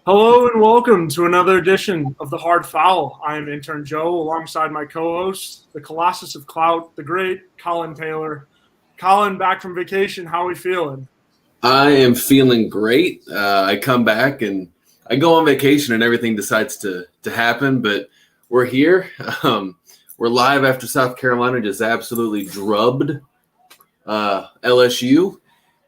Hello and welcome to another edition of the Hard Fowl. I am Intern Joe alongside my co-host, the Colossus of Clout, the great Collyn Taylor. Collyn, back from vacation. How are we feeling? I am feeling great. I come back and I go on vacation and everything decides to happen, but we're here. We're live after South Carolina just absolutely drubbed LSU.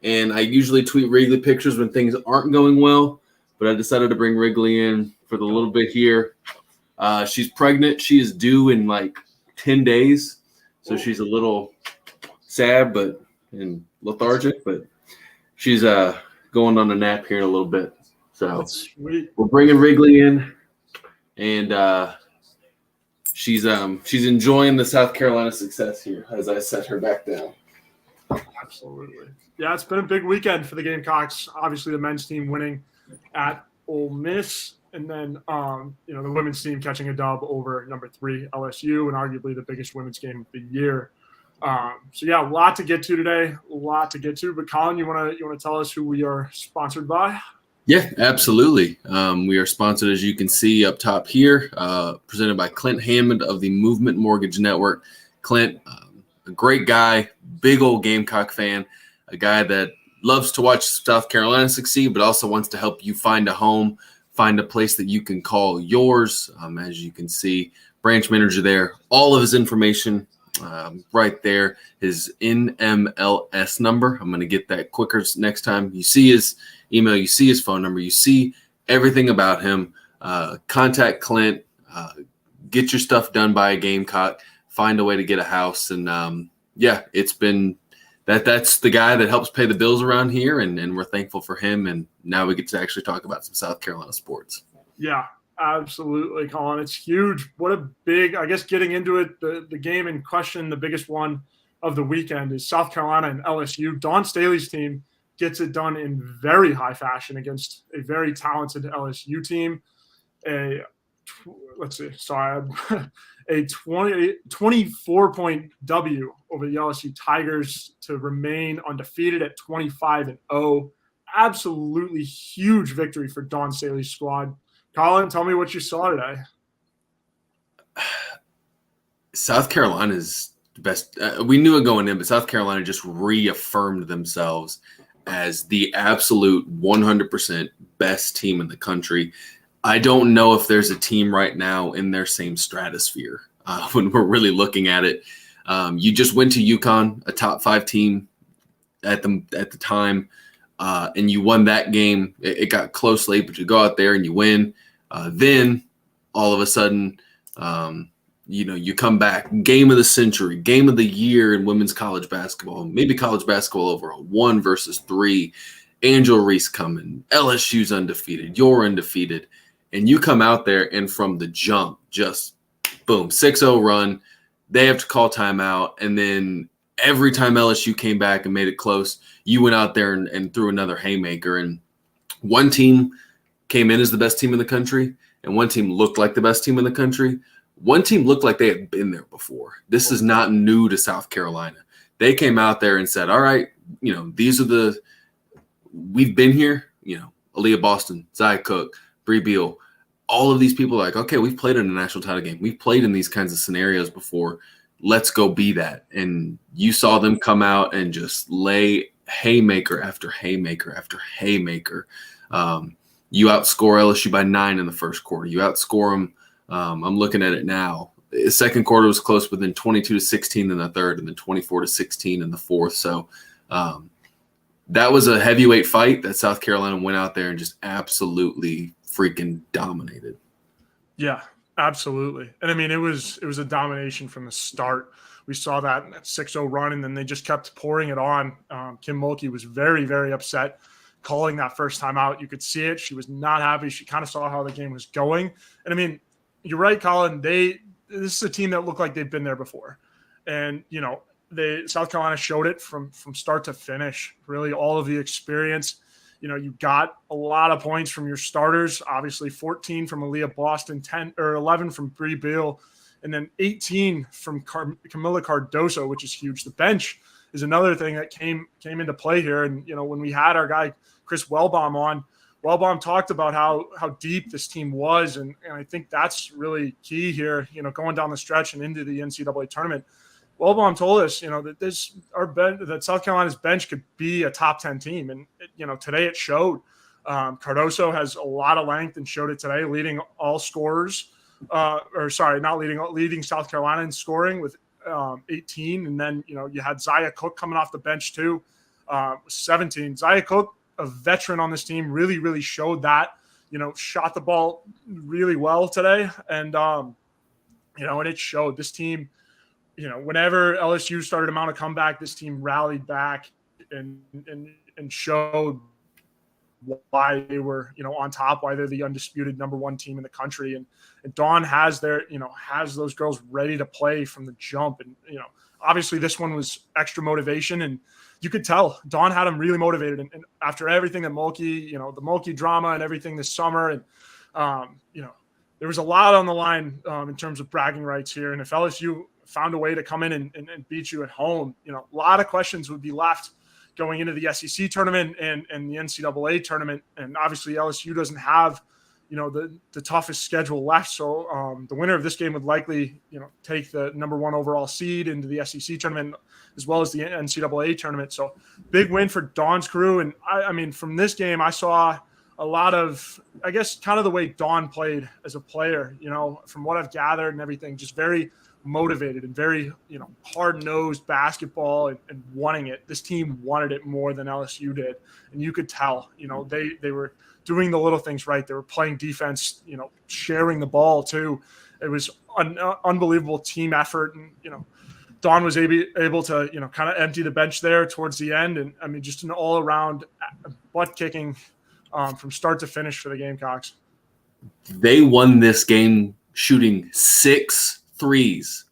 And I usually tweet Wrigley pictures when things aren't going well, but I decided to bring Wrigley in for the little bit here. She's pregnant. She is due in like 10 days. So she's a little sad and lethargic, but she's going on a nap here in a little bit. So we're bringing Wrigley in, and she's enjoying the South Carolina success here as I set her back down. Absolutely. Yeah, it's been a big weekend for the Gamecocks. Obviously, the men's team winning at Ole Miss, and then the women's team catching a dub over number 3 LSU, and arguably the biggest women's game of the year. So yeah, a lot to get to today. But Collyn, you want to tell us who we are sponsored by? Yeah, absolutely. We are sponsored, as you can see up top here, presented by Clint Hammond of the Movement Mortgage Network. Clint, a great guy, big old Gamecock fan, a guy that loves to watch South Carolina succeed, but also wants to help you find a home, find a place that you can call yours. As you can see, branch manager there, all of his information right there, his NMLS number. I'm going to get that quicker next time. You see his email, you see his phone number, you see everything about him. Contact Clint, get your stuff done by a Gamecock, find a way to get a house. And it's been that's the guy that helps pay the bills around here, and we're thankful for him. And now we get to actually talk about some South Carolina sports. Yeah, absolutely, Collyn. It's huge. What a big, I guess, getting into it, the game in question, the biggest one of the weekend is South Carolina and LSU. Dawn Staley's team gets it done in very high fashion against a very talented LSU team. A 24-point W over the LSU Tigers to remain undefeated at 25-0. Absolutely huge victory for Dawn Staley's squad. Collyn, tell me what you saw today. South Carolina's the best. We knew it going in, but South Carolina just reaffirmed themselves as the absolute 100% best team in the country. I don't know if there's a team right now in their same stratosphere when we're really looking at it. You just went to UConn, a top 5 team at the time, and you won that game. It got close late, but you go out there and you win. Then all of a sudden, you come back, game of the century, game of the year in women's college basketball, maybe college basketball overall, 1 versus 3. Angel Reese coming, LSU's undefeated, you're undefeated. And you come out there and from the jump, just boom, 6-0 run. They have to call timeout. And then every time LSU came back and made it close, you went out there and threw another haymaker. And one team came in as the best team in the country, and one team looked like the best team in the country. One team looked like they had been there before. This is not new to South Carolina. They came out there and said, all right, these are we've been here, Aaliyah Boston, Zia Cook, Bree Beal, all of these people are like, okay, we've played in a national title game. We've played in these kinds of scenarios before. Let's go be that. And you saw them come out and just lay haymaker after haymaker after haymaker. You outscore LSU by 9 in the first quarter. You outscore them. I'm looking at it now. The second quarter was close, but then 22-16 in the third, and then 24-16 in the fourth. So that was a heavyweight fight that South Carolina went out there and just absolutely freaking dominated. Yeah, absolutely. And I mean, it was a domination from the start. We saw that 6-0 run, and then they just kept pouring it on. Kim Mulkey was very, very upset calling that first time out. You could see it. She was not happy. She kind of saw how the game was going. And I mean, you're right, Collyn. This is a team that looked like they've been there before. And, South Carolina showed it from start to finish, really all of the experience. You got a lot of points from your starters, obviously 14 from Aaliyah Boston, 10 or 11 from Bree Beal, and then 18 from Camila Cardoso, which is huge. The bench is another thing that came into play here. And, when we had our guy Chris Wellbaum on, Wellbaum talked about how deep this team was, and I think that's really key here, going down the stretch and into the NCAA tournament. Wellbaum told us, that South Carolina's bench could be a top 10 team. And, today it showed. Cardoso has a lot of length and showed it today, leading all scorers. Leading South Carolina in scoring with 18. And then, you had Zaya Cook coming off the bench too, 17. Zaya Cook, a veteran on this team, really, really showed that, shot the ball really well today. And, and it showed. This team, whenever LSU started to mount a comeback, this team rallied back and showed why they were, on top, why they're the undisputed number one team in the country. And Dawn has has those girls ready to play from the jump. And, obviously this one was extra motivation, and you could tell Dawn had them really motivated. And after everything that Mulkey, the Mulkey drama and everything this summer, and, there was a lot on the line in terms of bragging rights here. And if LSU found a way to come in and beat you at home, a lot of questions would be left going into the SEC tournament and the NCAA tournament. And obviously LSU doesn't have, the toughest schedule left. So the winner of this game would likely, take the number one overall seed into the SEC tournament as well as the NCAA tournament. So big win for Dawn's crew. And I mean, from this game, I saw a lot of, I guess, kind of the way Dawn played as a player, from what I've gathered and everything, just very motivated and very, hard-nosed basketball and wanting it. This team wanted it more than LSU did. And you could tell, they were doing the little things right. They were playing defense, sharing the ball too. It was an unbelievable team effort. And, Dawn was able to, kind of empty the bench there towards the end. And I mean, just an all-around butt kicking from start to finish for the Gamecocks. They won this game shooting 6 threes.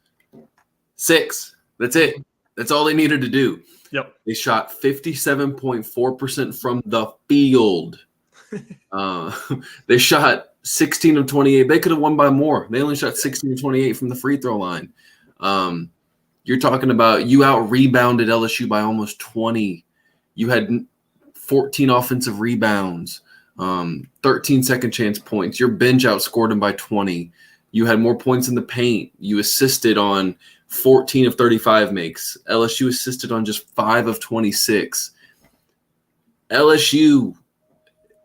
6. That's it. That's all they needed to do. Yep. They shot 57.4% from the field. They shot 16 of 28. They could have won by more. They only shot 16 of 28 from the free throw line. You're talking about you out-rebounded LSU by almost 20. You had 14 offensive rebounds, 13 second chance points. Your bench outscored them by 20. You had more points in the paint. You assisted on 14 of 35 makes. LSU assisted on just 5 of 26. LSU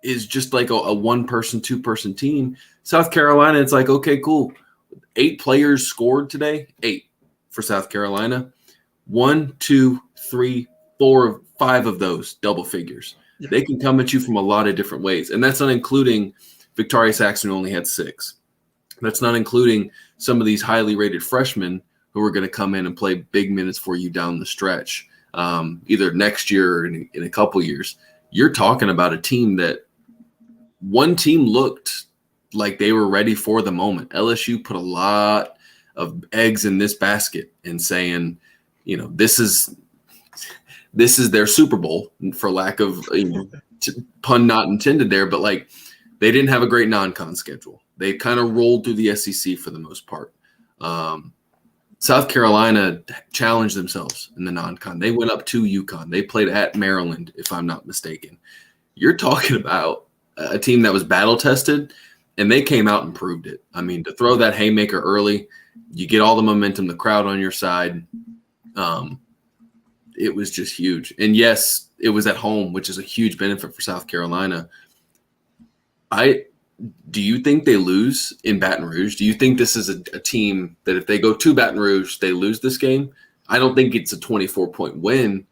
is just like a one-person, two-person team. South Carolina, it's like, okay, cool. 8 players scored today. 8 for South Carolina. 1, 2, 3, 4, 5 of those double figures. Yeah. They can come at you from a lot of different ways. And that's not including Victoria Saxon, who only had 6. That's not including some of these highly rated freshmen who are going to come in and play big minutes for you down the stretch, either next year or in a couple years. You're talking about a team that one team looked like they were ready for the moment. LSU put a lot of eggs in this basket and saying, this is their Super Bowl, for lack of pun not intended there, but like they didn't have a great non-con schedule. They kind of rolled through the SEC for the most part. South Carolina challenged themselves in the non-con. They went up to UConn. They played at Maryland, if I'm not mistaken. You're talking about a team that was battle-tested, and they came out and proved it. I mean, to throw that haymaker early, you get all the momentum, the crowd on your side. It was just huge. And, yes, it was at home, which is a huge benefit for South Carolina. Do you think they lose in Baton Rouge? Do you think this is a team that if they go to Baton Rouge, they lose this game? I don't think it's a 24-point win,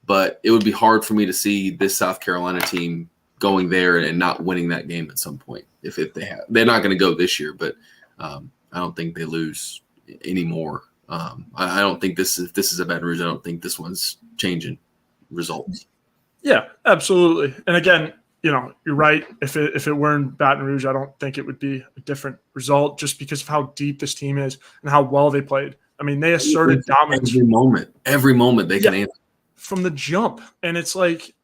but it would be hard for me to see this South Carolina team going there and not winning that game at some point. If they have, they're not going to go this year, but I don't think they lose anymore. I don't think if this is a Baton Rouge, I don't think this one's changing results. Yeah, absolutely. And again, you're right. If it were in Baton Rouge, I don't think it would be a different result just because of how deep this team is and how well they played. I mean, they asserted dominance. Every moment they can answer. From the jump. And it's like,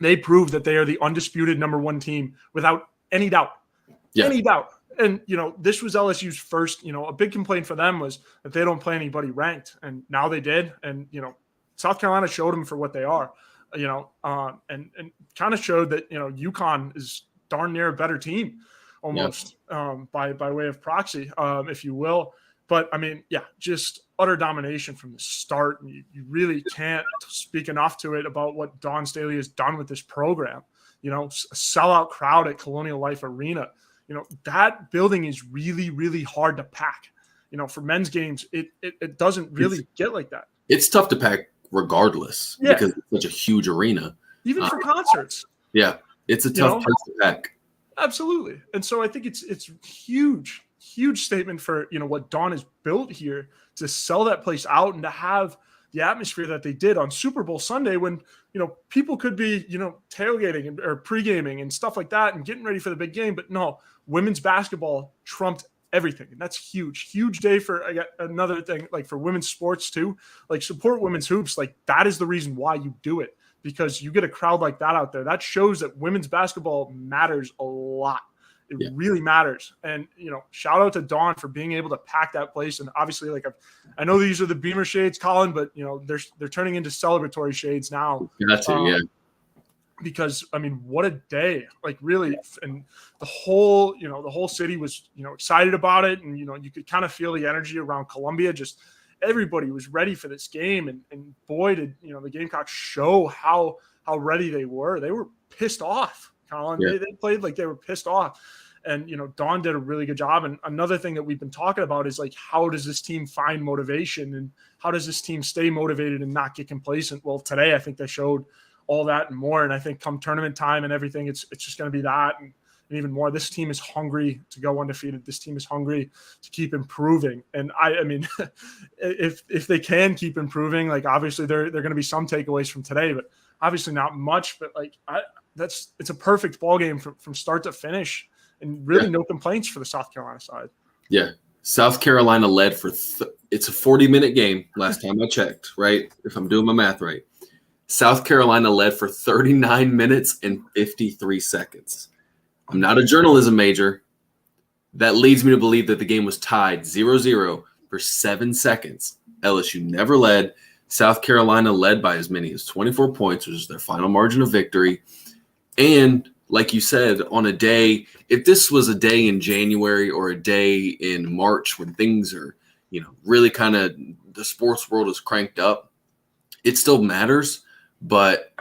they proved that they are the undisputed number one team without any doubt. Yeah. Any doubt. And, this was LSU's first, a big complaint for them was that they don't play anybody ranked. And now they did. And, South Carolina showed them for what they are. and kind of showed that, UConn is darn near a better team almost, by way of proxy, if you will. But I mean, just utter domination from the start. And you really can't speak enough to it about what Dawn Staley has done with this program. A sellout crowd at Colonial Life Arena. That building is really, really hard to pack. For men's games, it doesn't really get like that. It's tough to pack regardless because it's such a huge arena. Even for concerts. Yeah, it's a tough place to pack. Absolutely. And so I think it's huge statement for, what Dawn has built here to sell that place out and to have the atmosphere that they did on Super Bowl Sunday when, people could be, tailgating or pre-gaming and stuff like that and getting ready for the big game. But no, women's basketball trumped everything. And that's huge day for another thing, like for women's sports too, like support women's hoops. Like that is the reason why you do it, because you get a crowd like that out there. That shows that women's basketball matters a lot. It really matters. And, shout out to Dawn for being able to pack that place. And obviously, like, I know these are the Beamer shades, Collyn, but, they're turning into celebratory shades now. Because, I mean, what a day. Like, really. And the whole city was, excited about it. And, you could kind of feel the energy around Columbia. Just everybody was ready for this game. And boy, did, the Gamecocks show how ready they were. They were pissed off. Collyn, they played like they were pissed off. And, Dawn did a really good job. And another thing that we've been talking about is like, how does this team find motivation and how does this team stay motivated and not get complacent? Well, today, I think they showed all that and more. And I think come tournament time and everything, it's just going to be that and even more. This team is hungry to go undefeated. This team is hungry to keep improving. And I mean, if they can keep improving, like obviously there are going to be some takeaways from today, but obviously not much, but like it's a perfect ball game from start to finish, and really no complaints for the South Carolina side. Yeah, South Carolina led for it's a 40-minute game. Last time I checked, right? If I'm doing my math right, South Carolina led for 39 minutes and 53 seconds. I'm not a journalism major. That leads me to believe that the game was tied 0-0 for 7 seconds. LSU never led. South Carolina led by as many as 24 points, which is their final margin of victory. And like you said, on a day, if this was a day in January or a day in March when things are, really kind of the sports world is cranked up, it still matters, but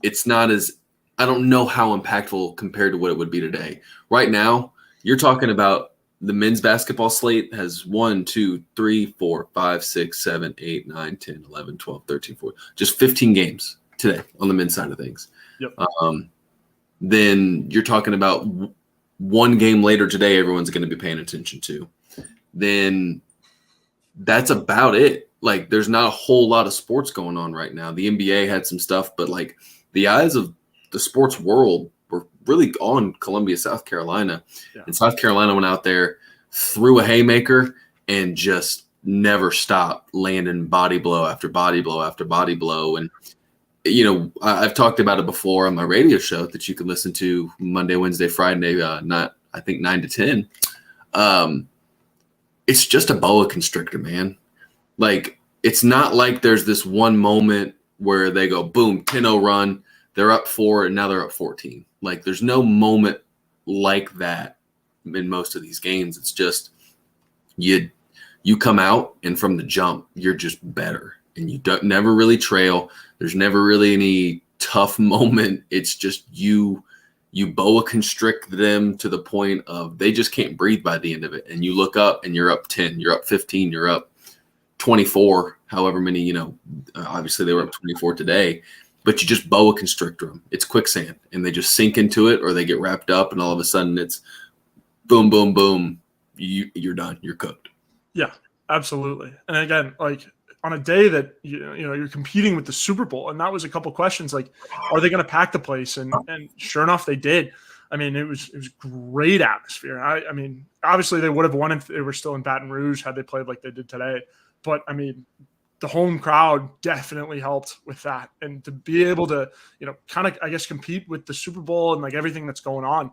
it's not as, I don't know how impactful compared to what it would be today. Right now, you're talking about the men's basketball slate has 1, 2, 3, 4, 5, 6, 7, 8, 9, 10, 11, 12, 13, 14, just 15 games today on the men's side of things. Yep. Then you're talking about one game later today everyone's going to be paying attention to. Then that's about it. Like there's not a whole lot of sports going on right now. The NBA had some stuff, but like the eyes of the sports world were really on Columbia, South Carolina. Yeah. And South Carolina went out there, threw a haymaker, and just never stopped landing body blow after body blow after body blow. And I've talked about it before on my radio show that you can listen to Monday, Wednesday, Friday, not I think 9 to 10. It's just a boa constrictor, man. Like it's not like there's this one moment where they go boom, 10-0 run, they're up 4 and now they're up 14. Like there's no moment like that in most of these games. It's just you come out and from the jump you're just better. And you never really trail. There's never really any tough moment. It's just you boa constrict them to the point of they just can't breathe by the end of it. And you look up and you're up 10, you're up 15, you're up 24, however many, obviously they were up 24 today, but you just boa constrictor them. It's quicksand and they just sink into it or they get wrapped up and all of a sudden it's boom, boom, boom. You're done. You're cooked. Yeah, absolutely. And again, like, on a day that you're competing with the Super Bowl, and that was a couple questions like, are they going to pack the place? And sure enough, they did. I mean, it was great atmosphere. I mean, obviously they would have won if they were still in Baton Rouge had they played like they did today. But I mean, the home crowd definitely helped with that, and to be able to kind of I guess compete with the Super Bowl and like everything that's going on.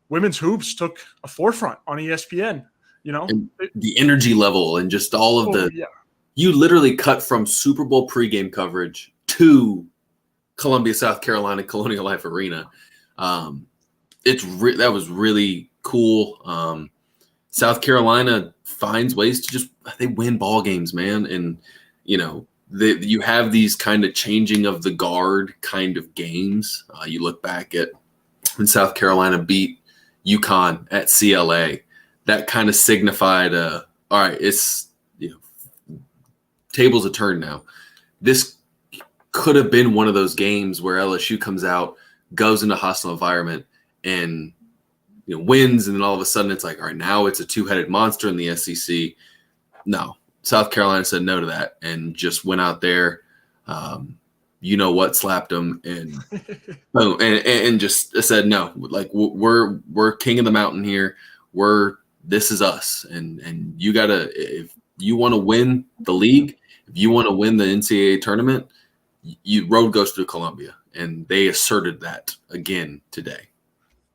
Women's hoops took a forefront on ESPN. And the energy level and just all of You literally cut from Super Bowl pregame coverage to Columbia, South Carolina, Colonial Life Arena. That was really cool. South Carolina finds ways to they win ball games, man. And, you have these kind of changing of the guard kind of games. You look back at when South Carolina beat UConn at CLA, that kind of signified, all right, it's, tables a turn now. This could have been one of those games where LSU comes out, goes into a hostile environment, and wins, and then all of a sudden it's like, all right, now it's a two-headed monster in the SEC. No, South Carolina said no to that and just went out there, slapped them, and boom, and just said no. Like, we're king of the mountain here. This is us, and you gotta, if you want to win the league, if you want to win the NCAA tournament, road goes through Columbia, and they asserted that again today.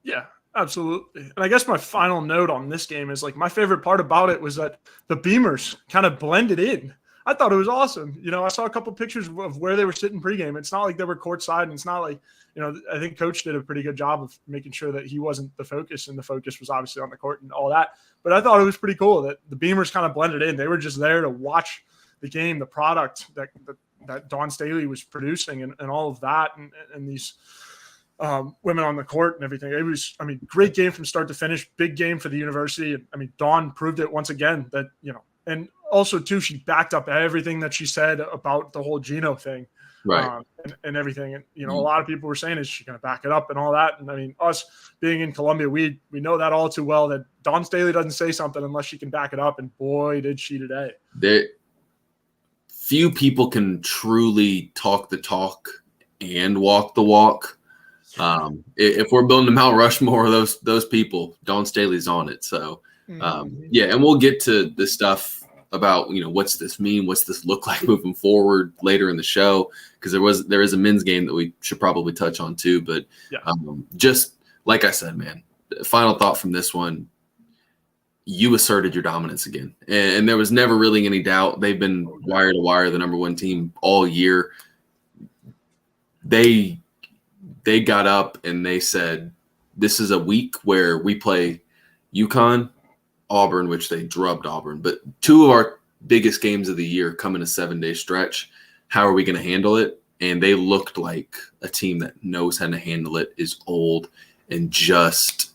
Yeah, absolutely. And I guess my final note on this game is, like, my favorite part about it was that the Beamers kind of blended in. I thought it was awesome. I saw a couple pictures of where they were sitting pregame. It's not like they were courtside, and it's not like, I think Coach did a pretty good job of making sure that he wasn't the focus, and the focus was obviously on the court and all that. But I thought it was pretty cool that the Beamers kind of blended in. They were just there to watch the game, the product that Dawn Staley was producing, and all of that, and these women on the court and everything. It was, great game from start to finish, big game for the university. Dawn proved it once again that, and also too, she backed up everything that she said about the whole Gino thing, right? And everything. And, a lot of people were saying, is she going to back it up and all that? And us being in Columbia, we know that all too well, that Dawn Staley doesn't say something unless she can back it up. And boy, did she today. Few people can truly talk the talk and walk the walk. If we're building a Mount Rushmore, those people, Dawn Staley's on it. So, and we'll get to the stuff about, what's this mean? What's this look like moving forward later in the show? Because there is a men's game that we should probably touch on too. But just like I said, man, final thought from this one, you asserted your dominance again. And there was never really any doubt. They've been wire to wire the number one team all year. They got up and they said, this is a week where we play UConn, Auburn, which they drubbed Auburn, but two of our biggest games of the year come in a 7-day stretch. How are we going to handle it? And they looked like a team that knows how to handle it, is old, and just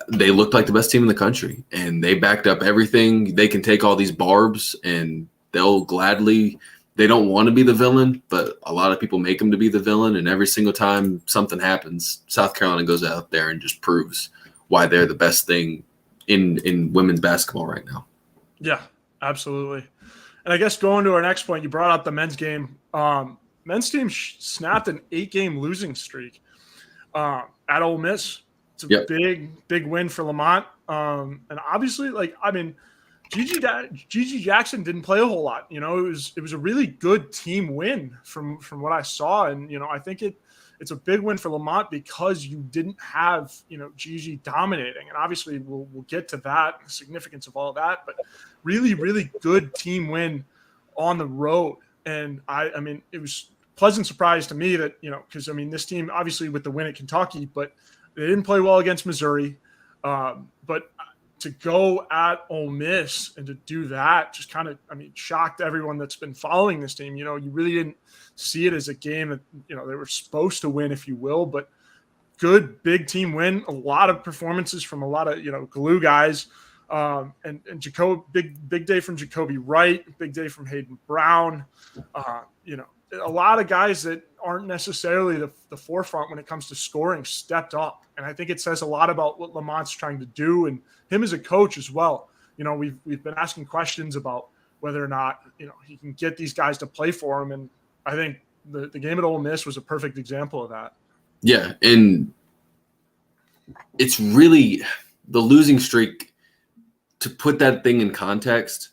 they looked like the best team in the country, and they backed up everything. They can take all these barbs, and they'll gladly – they don't want to be the villain, but a lot of people make them to be the villain, and every single time something happens, South Carolina goes out there and just proves why they're the best thing in women's basketball right now. Yeah, absolutely. And I guess going to our next point, you brought up the men's game. Men's team snapped an 8-game losing streak at Ole Miss. It's a big win for Lamont. And obviously, Gigi Jackson didn't play a whole lot. It was a really good team win from what I saw. And, I think it's a big win for Lamont because you didn't have, Gigi dominating. And obviously we'll get to that, the significance of all of that, but really, really good team win on the road. And it was a pleasant surprise to me that, because this team obviously with the win at Kentucky, but they didn't play well against Missouri. But to go at Ole Miss and to do that just kind of, shocked everyone that's been following this team. You really didn't see it as a game that, they were supposed to win, if you will, but good big team win. A lot of performances from a lot of, glue guys. And Jacoby, big day from Jacoby Wright, big day from Hayden Brown. A lot of guys that aren't necessarily the forefront when it comes to scoring stepped up. And I think it says a lot about what Lamont's trying to do and him as a coach as well. We've been asking questions about whether or not, he can get these guys to play for him. And I think the game at Ole Miss was a perfect example of that. Yeah. And it's really the losing streak, to put that thing in context.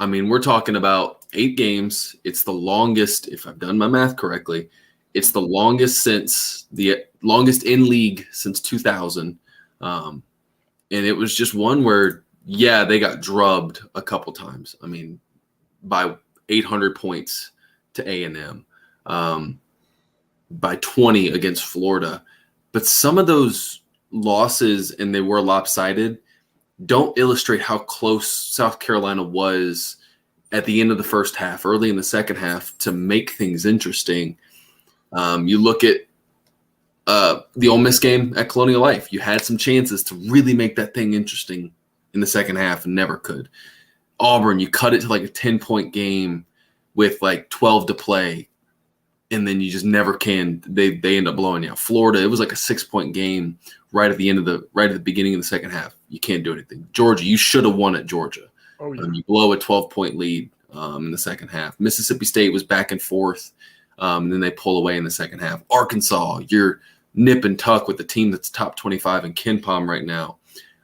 We're talking about 8 games. It's the longest, if I've done my math correctly, it's the longest in league since 2000. And it was just one where, they got drubbed a couple times. By 800 points to A&M. by 20 against Florida. But some of those losses, and they were lopsided, don't illustrate how close South Carolina was at the end of the first half, early in the second half, to make things interesting. You look at the Ole Miss game at Colonial Life. You had some chances to really make that thing interesting in the second half and never could. Auburn, you cut it to like a 10-point game with like 12 to play, and then you just never can. They end up blowing you out. Florida, it was like a 6-point game right at the beginning of the second half. You can't do anything. Georgia, you should have won at Georgia. Oh, yeah. You blow a 12-point lead in the second half. Mississippi State was back and forth, and then they pull away in the second half. Arkansas, you're nip and tuck with the team that's top 25 in KenPom right now.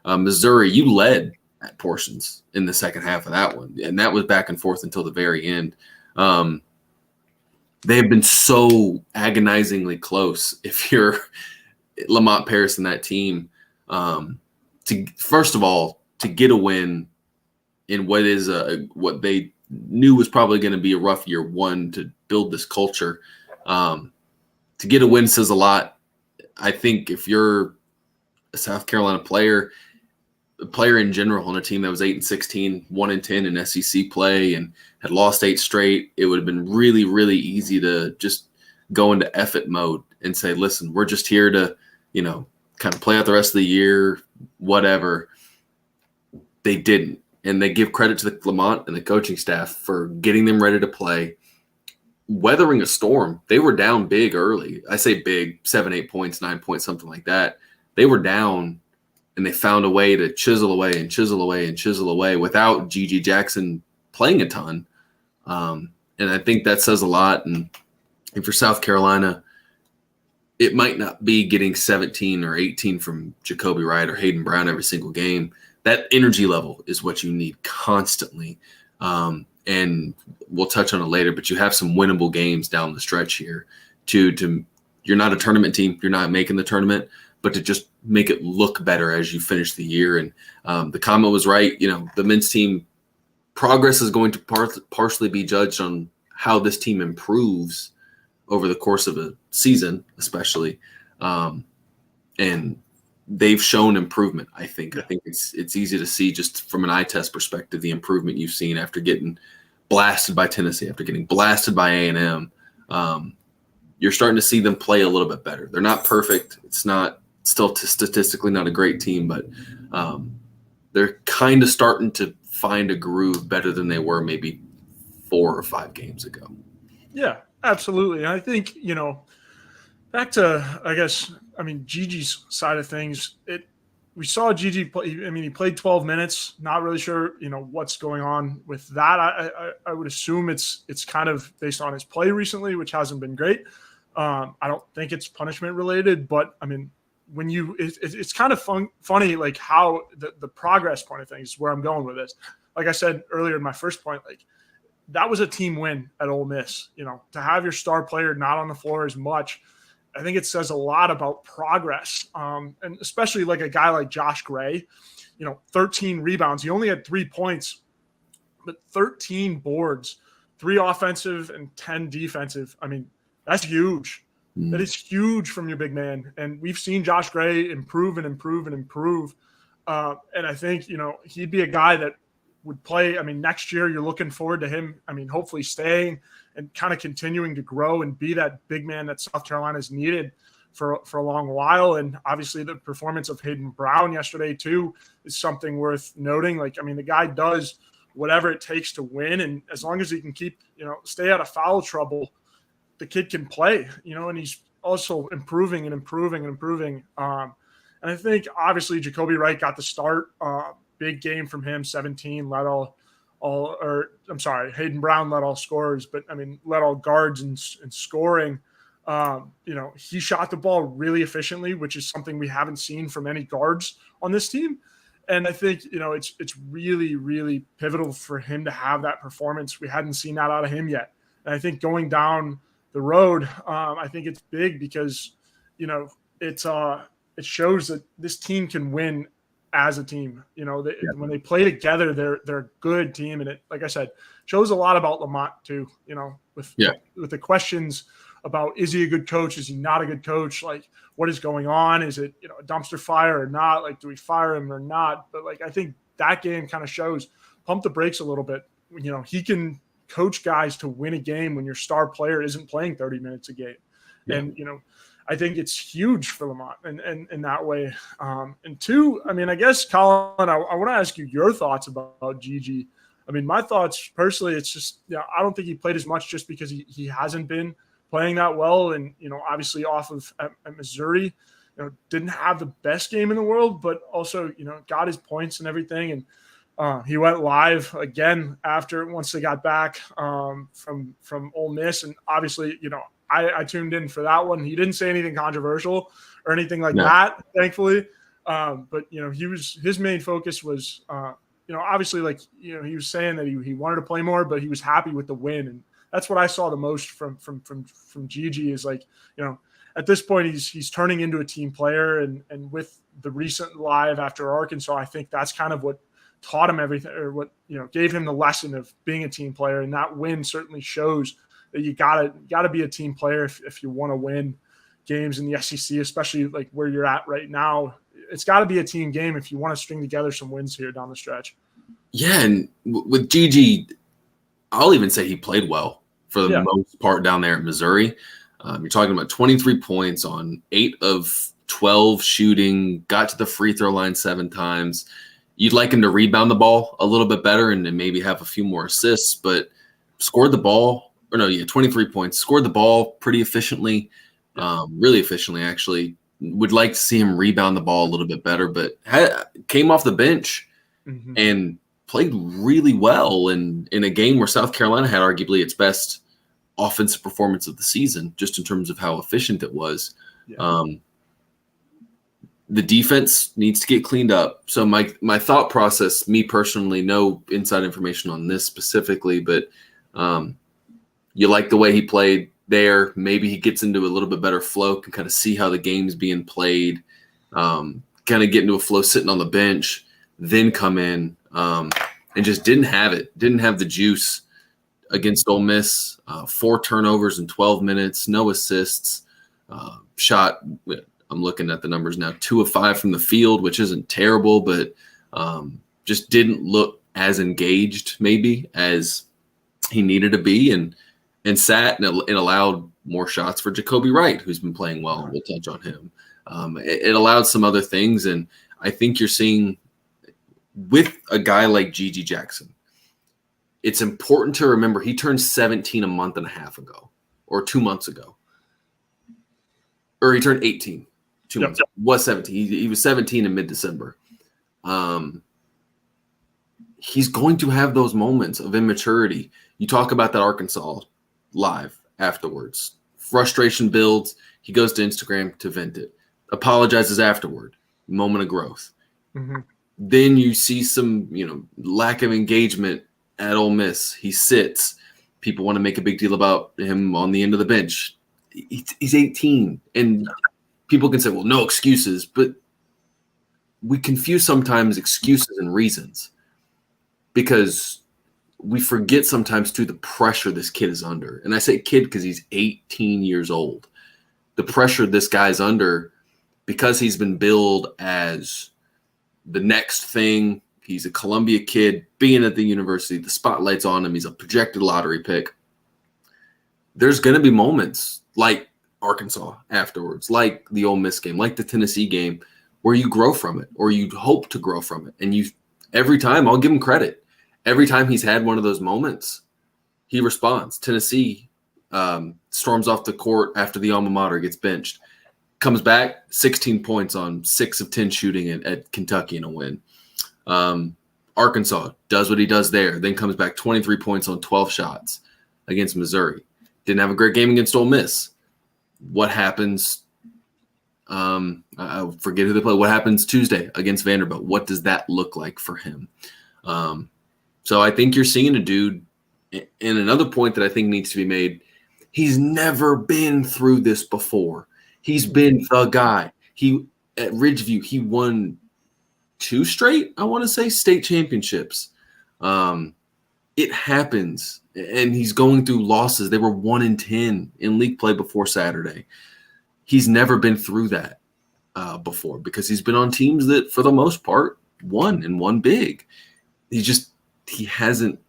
Missouri, you led at portions in the second half of that one, and that was back and forth until the very end. They have been so agonizingly close. If you're Lamont Paris and that team, first of all, to get a win in what is what they knew was probably going to be a rough year one to build this culture, to get a win says a lot. I think if you're a South Carolina player, a player in general on a team that was 8-16, 1-10 in SEC play, and had lost 8 straight, it would have been really, really easy to just go into effort mode and say, listen, we're just here to, kind of play out the rest of the year, whatever. They didn't. And they give credit to the Lamont and the coaching staff for getting them ready to play, weathering a storm. They were down big early. I say big, 7, 8 points, 9 points, something like that. They were down, and they found a way to chisel away and chisel away and chisel away without Gigi Jackson playing a ton. And I think that says a lot. And for South Carolina, it might not be getting 17 or 18 from Jacoby Wright or Hayden Brown every single game. That energy level is what you need constantly. And we'll touch on it later, but you have some winnable games down the stretch here to you're not a tournament team. You're not making the tournament, but to just make it look better as you finish the year. And the comment was right. The men's team progress is going to partially be judged on how this team improves over the course of a season, especially. And they've shown improvement, I think. I think it's easy to see just from an eye test perspective, the improvement you've seen after getting blasted by Tennessee, after getting blasted by A&M. You're starting to see them play a little bit better. They're not perfect. It's not still statistically not a great team, but they're kind of starting to find a groove better than they were maybe 4 or 5 games ago. Yeah, absolutely. And I think, back to, Gigi's side of things, we saw Gigi play. He played 12 minutes, not really sure, what's going on with that. I would assume it's kind of based on his play recently, which hasn't been great. I don't think it's punishment related, but when it's kind of funny, like how the progress point of things is where I'm going with this. Like I said earlier in my first point, like that was a team win at Ole Miss, to have your star player not on the floor as much. I think it says a lot about progress. And especially like a guy like Josh Gray, 13 rebounds. He only had 3 points, but 13 boards, 3 offensive and 10 defensive. That's huge. That is huge from your big man. And we've seen Josh Gray improve and improve and improve. And I think, he'd be a guy that would play. Next year you're looking forward to him. Hopefully staying and kind of continuing to grow and be that big man that South Carolina's needed for a long while. And obviously the performance of Hayden Brown yesterday too is something worth noting. The guy does whatever it takes to win. And as long as he can keep, stay out of foul trouble, the kid can play, and he's also improving and improving and improving. And I think obviously Jacoby Wright got the start, big game from him, 17, Hayden Brown led all scorers, but led all guards in scoring. He shot the ball really efficiently, which is something we haven't seen from any guards on this team. And I think, it's really, really pivotal for him to have that performance. We hadn't seen that out of him yet. And I think going down the road, I think it's big because, it shows that this team can win as a team. When they play together, they're a good team. And it, like I said, shows a lot about Lamont too, with the questions about, is he a good coach? Is he not a good coach? Like, what is going on? Is it, a dumpster fire or not? Like, do we fire him or not? But like, I think that game kind of shows, pump the brakes a little bit. He can coach guys to win a game when your star player isn't playing 30 minutes a game. Yeah. And, I think it's huge for Lamont and in that way. And two, I mean, I guess, Collyn, I want to ask you your thoughts about Gigi. I mean, my thoughts personally, it's just, I don't think he played as much just because he hasn't been playing that well. And, obviously off of at Missouri, didn't have the best game in the world, but also, got his points and everything. And he went live again once they got back from Ole Miss. And obviously, I tuned in for that one. He didn't say anything controversial or anything like that, thankfully. But, his main focus was, obviously, like, he was saying that he wanted to play more, but he was happy with the win. And that's what I saw the most from Gigi is like, at this point, he's turning into a team player. And with the recent live after Arkansas, I think that's kind of what taught him everything, or what, gave him the lesson of being a team player. And that win certainly shows that you gotta be a team player if you want to win games in the SEC, especially like where you're at right now. It's got to be a team game if you want to string together some wins here down the stretch. Yeah, and with Gigi, I'll even say he played well for the most part down there at Missouri. You're talking about 23 points on 8 of 12 shooting, got to the free throw line 7 times. You'd like him to rebound the ball a little bit better and maybe have a few more assists, but scored the ball. 23 points, scored the ball pretty efficiently, really efficiently, actually. Would like to see him rebound the ball a little bit better, but came off the bench and played really well in a game where South Carolina had arguably its best offensive performance of the season, just in terms of how efficient it was. Yeah. The defense needs to get cleaned up. So my thought process, me personally, no inside information on this specifically, but you like the way he played there. Maybe he gets into a little bit better flow, can kind of see how the game's being played, kind of get into a flow sitting on the bench, then come in and just didn't have it. Didn't have the juice against Ole Miss. 4 turnovers in 12 minutes, no assists. Shot, I'm looking at the numbers now, 2 of 5 from the field, which isn't terrible, but just didn't look as engaged maybe as he needed to be, and sat and allowed more shots for Jacoby Wright, who's been playing well. We'll touch on him. It allowed some other things, and I think you're seeing with a guy like Gigi Jackson, it's important to remember he turned 17 a month and a half ago, or 2 months ago. Or he turned 18 2 months ago. Was 17. He was 17 in mid-December. He's going to have those moments of immaturity. You talk about that Arkansas live afterwards. Frustration builds. He goes to Instagram to vent it. Apologizes afterward. Moment of growth. Then you see some, lack of engagement at Ole Miss. He sits. People want to make a big deal about him on the end of the bench. He's 18, and people can say, well, no excuses, but we confuse sometimes excuses and reasons because we forget sometimes too the pressure this kid is under. And I say kid because he's 18 years old. The pressure this guy's under because he's been billed as the next thing. He's a Columbia kid being at the university. The spotlight's on him. He's a projected lottery pick. There's going to be moments like Arkansas afterwards, like the Ole Miss game, like the Tennessee game, where you grow from it, or you hope to grow from it. And every time, I'll give him credit. Every time he's had one of those moments, he responds. Tennessee storms off the court after the alma mater gets benched, comes back 16 points on 6 of 10 shooting at Kentucky in a win. Arkansas does what he does there, then comes back 23 points on 12 shots against Missouri. Didn't have a great game against Ole Miss. What happens? I forget who they play. What happens Tuesday against Vanderbilt? What does that look like for him? So I think you're seeing a dude, and another point that I think needs to be made, he's never been through this before. He's been the guy. At Ridgeview, he won 2 straight, I want to say, state championships. It happens, and he's going through losses. They were 1-10 in league play before Saturday. He's never been through that before because he's been on teams that, for the most part, won big. He hasn't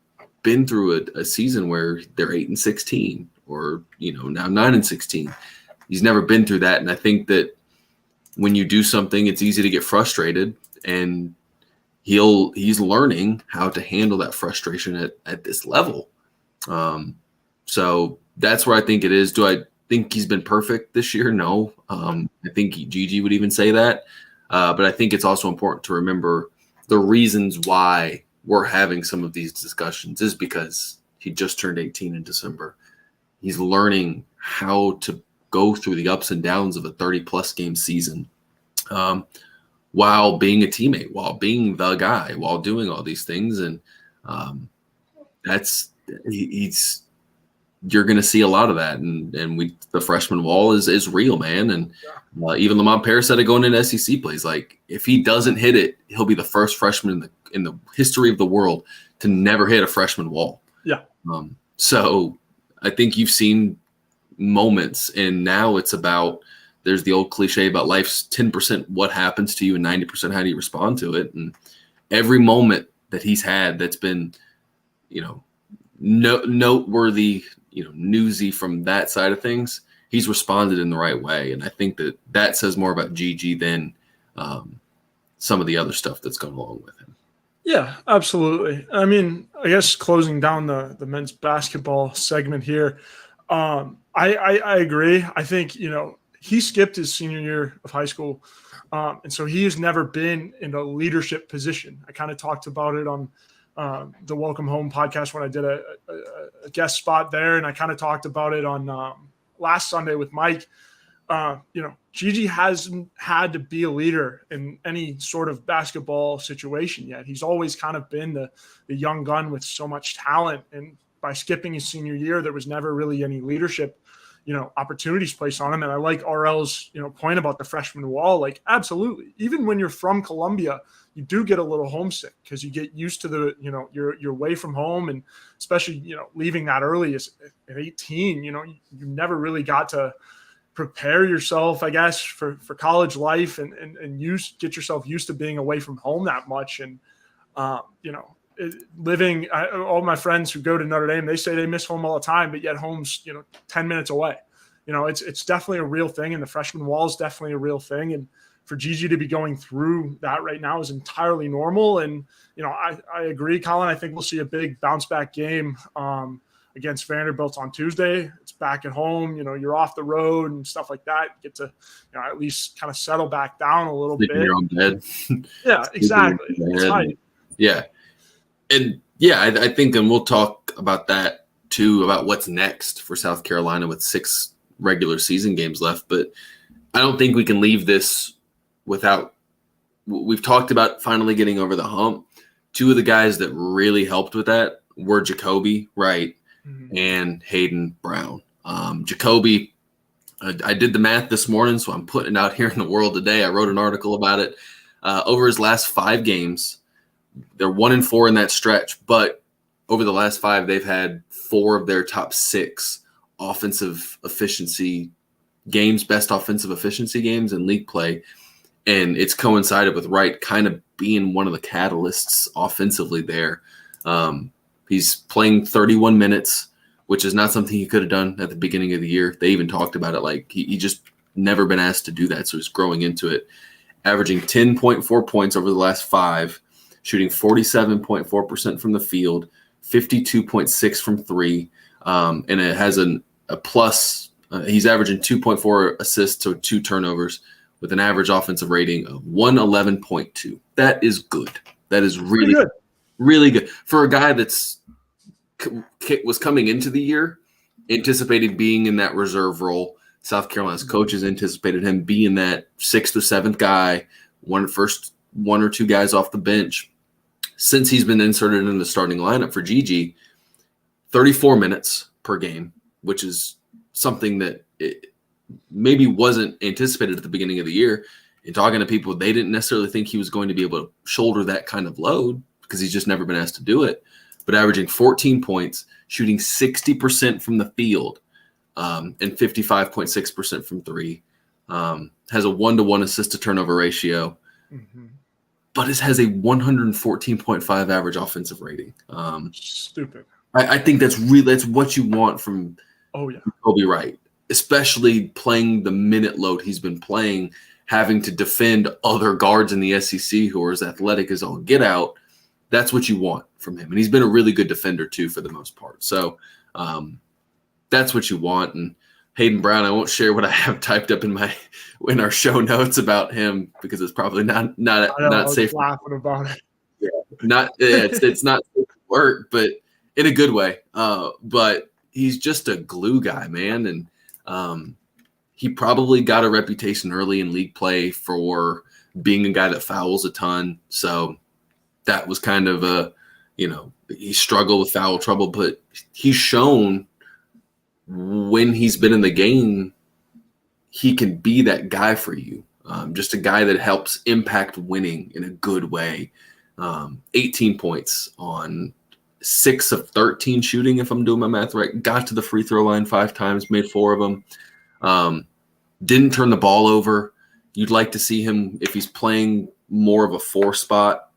been through a season where they're 8-16 or now 9-16. He's never been through that, and I think that when you do something, it's easy to get frustrated, and he's learning how to handle that frustration at this level. So that's where I think it is. Do I think he's been perfect this year? No. I think Gigi would even say that. But I think it's also important to remember the reasons why we're having some of these discussions is because he just turned 18 in December. He's learning how to go through the ups and downs of a 30-plus game season. While being a teammate, while being the guy, while doing all these things. And you're going to see a lot of that. And the freshman wall is real, man. And even Lamont Paris said it going into SEC plays. Like, if he doesn't hit it, he'll be the first freshman in the history of the world to never hit a freshman wall. Yeah. So I think you've seen moments, and now it's about, there's the old cliche about life's 10% what happens to you and 90% how do you respond to it. And every moment that he's had that's been, noteworthy, newsy from that side of things, he's responded in the right way. And I think that says more about Gigi than some of the other stuff that's gone along with him. Yeah, absolutely. I mean, I guess closing down the men's basketball segment here, I agree. I think, he skipped his senior year of high school, and so he has never been in a leadership position. I kind of talked about it on the Welcome Home podcast when I did a guest spot there, and I kind of talked about it on last Sunday with Mike. Gigi hasn't had to be a leader in any sort of basketball situation yet. He's always kind of been the young gun with so much talent, and by skipping his senior year, there was never really any leadership opportunities placed on him. And I like RL's, point about the freshman wall. Like, absolutely. Even when you're from Columbia, you do get a little homesick because you get used to you're away from home. And especially, leaving that early at 18, you never really got to prepare yourself, I guess, for college life and get yourself used to being away from home that much. And, all my friends who go to Notre Dame, they say they miss home all the time, but yet home's, 10 minutes away. It's definitely a real thing. And the freshman wall is definitely a real thing. And for Gigi to be going through that right now is entirely normal. And, I agree, Collyn. I think we'll see a big bounce back game against Vanderbilt on Tuesday. It's back at home, you're off the road and stuff like that. You get to, at least kind of settle back down a little bit. In your own bed. Yeah, exactly. It's right. Yeah. And yeah, I think, and we'll talk about that too, about what's next for South Carolina with 6 regular season games left. But I don't think we can leave this without, we've talked about finally getting over the hump. 2 of the guys that really helped with that were Jacoby Wright and Hayden Brown. Jacoby, I did the math this morning, so I'm putting it out here in the world today. I wrote an article about it. Over his last 5 games, they're 1-4 in that stretch, but over the last 5, they've had 4 of their top 6 offensive efficiency games, best offensive efficiency games in league play. And it's coincided with Wright kind of being one of the catalysts offensively there. He's playing 31 minutes, which is not something he could have done at the beginning of the year. They even talked about it. Like, he just never been asked to do that. So he's growing into it, averaging 10.4 points over the last 5, shooting 47.4% from the field, 52.6 from 3. And it has a plus. He's averaging 2.4 assists or 2 turnovers with an average offensive rating of 111.2. That is good. That is really good. Really good for a guy that's was coming into the year, anticipated being in that reserve role. South Carolina's coaches anticipated him being that 6th or 7th guy, first 1 or 2 guys off the bench. Since he's been inserted in the starting lineup for Gigi, 34 minutes per game, which is something that it maybe wasn't anticipated at the beginning of the year. in talking to people, they didn't necessarily think he was going to be able to shoulder that kind of load because he's just never been asked to do it. But averaging 14 points, shooting 60% from the field, and 55.6% from three, has a 1-to-1 assist to turnover ratio, but it has a 114.5 average offensive rating. Stupid. I think that's what you want from Kobe Wright, especially playing the minute load he's been playing, having to defend other guards in the SEC who are as athletic as all get out. That's what you want from him. And he's been a really good defender too, for the most part. So that's what you want. And Hayden Brown, I won't share what I have typed up in our show notes about him because it's probably not safe. Laughing about it. It's not safe to work, but in a good way. But he's just a glue guy, man. And he probably got a reputation early in league play for being a guy that fouls a ton. So that was kind of he struggled with foul trouble, but he's shown when he's been in the game, he can be that guy for you. Just a guy that helps impact winning in a good way. 18 points on 6 of 13 shooting, if I'm doing my math right. Got to the free throw line 5 times, made 4 of them. Didn't turn the ball over. You'd like to see him, if he's playing more of a 4 spot,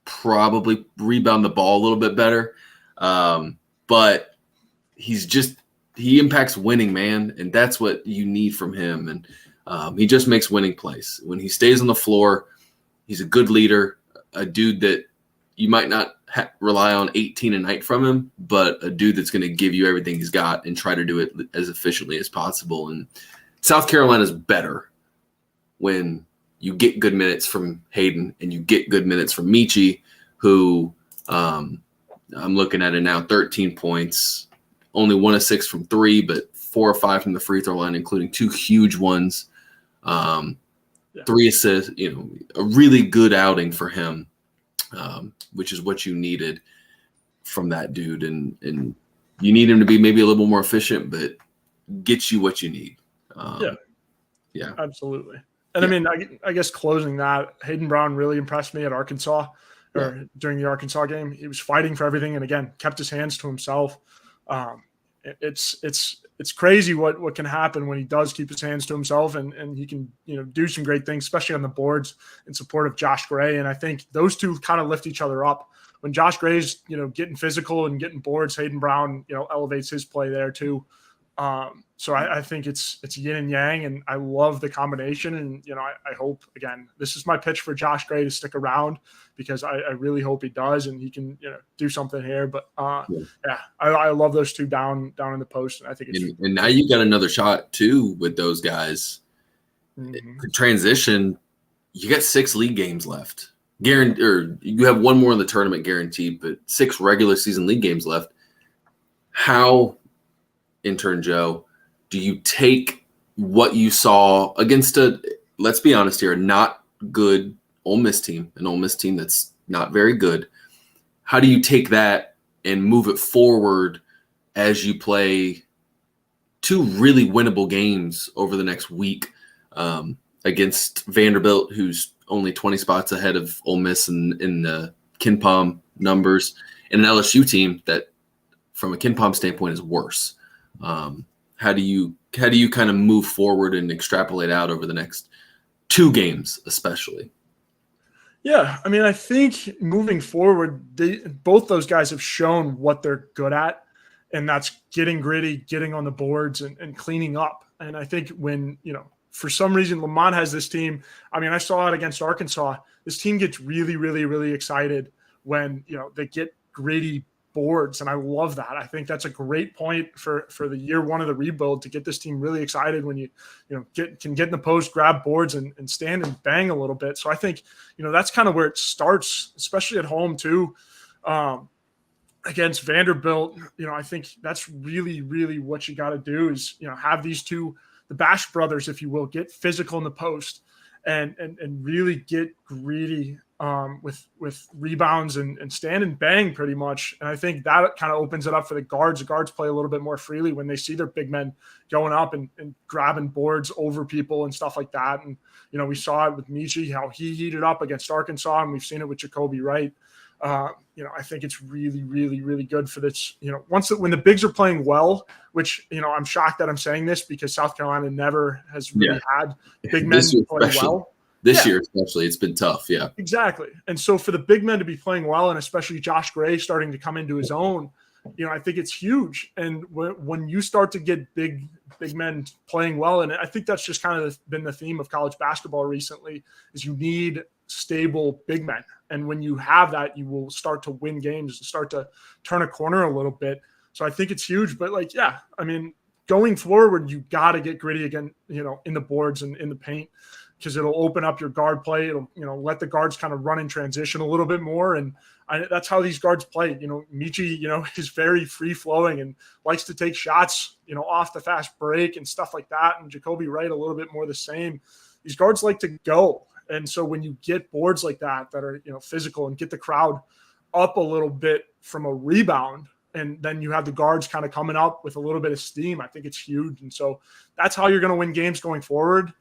probably rebound the ball a little bit better. But he impacts winning, man, and that's what you need from him. And he just makes winning plays. When he stays on the floor, he's a good leader, a dude that you might not rely on 18 a night from him, but a dude that's going to give you everything he's got and try to do it as efficiently as possible. And South Carolina's better when you get good minutes from Hayden and you get good minutes from Michi, who I'm looking at it now, 13 points, only 1 of 6 from 3, but 4 or 5 from the free throw line, including 2 huge ones, 3 assists, a really good outing for him, which is what you needed from that dude. And you need him to be maybe a little more efficient, but get you what you need. Yeah, absolutely. And I mean, I guess closing that, Hayden Brown really impressed me at Arkansas during the Arkansas game. He was fighting for everything and again kept his hands to himself. It's crazy what can happen when he does keep his hands to himself and he can do some great things, especially on the boards in support of Josh Gray. And I think those two kind of lift each other up. When Josh Gray's getting physical and getting boards, Hayden Brown elevates his play there too. So I think it's yin and yang, and I love the combination. And, I hope, again, this is my pitch for Josh Gray to stick around because I really hope he does and he can, do something here. But I love those two down in the post. And I think and now you got another shot too with those guys. Transition, you got 6 league games left. Or you have 1 more in the tournament guaranteed, but 6 regular season league games left. How, Intern Joe, do you take what you saw against let's be honest here, a not good Ole Miss team, an Ole Miss team that's not very good? How do you take that and move it forward as you play 2 really winnable games over the next week against Vanderbilt, who's only 20 spots ahead of Ole Miss in the KenPom numbers, and an LSU team that, from a KenPom standpoint, is worse? How do you kind of move forward and extrapolate out over the next 2 games, especially? Yeah, I mean, I think moving forward, both those guys have shown what they're good at, and that's getting gritty, getting on the boards, and cleaning up. And I think when, for some reason, Lamont has this team. I mean, I saw it against Arkansas. This team gets really, really, really excited when, they get gritty boards, and I love that. I think that's a great point for the year 1 of the rebuild, to get this team really excited when you can get in the post, grab boards, and stand and bang a little bit. So I think that's kind of where it starts, especially at home too. Against Vanderbilt, I think that's really, really what you got to do is have these two, the Bash brothers, if you will, get physical in the post and really get greedy with rebounds and stand and bang pretty much. And I think that kind of opens it up for the guards. The guards play a little bit more freely when they see their big men going up and grabbing boards over people and stuff like that. And, we saw it with Michi, how he heated up against Arkansas, and we've seen it with Jacoby Wright. I think it's really, really, really good for this. When the bigs are playing well, which, I'm shocked that I'm saying this because South Carolina never has really had big men play well. This year, especially, it's been tough. Yeah, exactly. And so for the big men to be playing well, and especially Josh Gray starting to come into his own, I think it's huge. And when you start to get big men playing well, and I think that's just kind of been the theme of college basketball recently, is you need stable big men. And when you have that, you will start to win games and start to turn a corner a little bit. So I think it's huge. But going forward, you got to get gritty again, in the boards and in the paint, because it'll open up your guard play. It'll, let the guards kind of run in transition a little bit more. And that's how these guards play. Michi, is very free flowing and likes to take shots, off the fast break and stuff like that. And Jacoby Wright a little bit more the same. These guards like to go. And so when you get boards like that are, physical and get the crowd up a little bit from a rebound, and then you have the guards kind of coming up with a little bit of steam, I think it's huge. And so that's how you're going to win games going forward.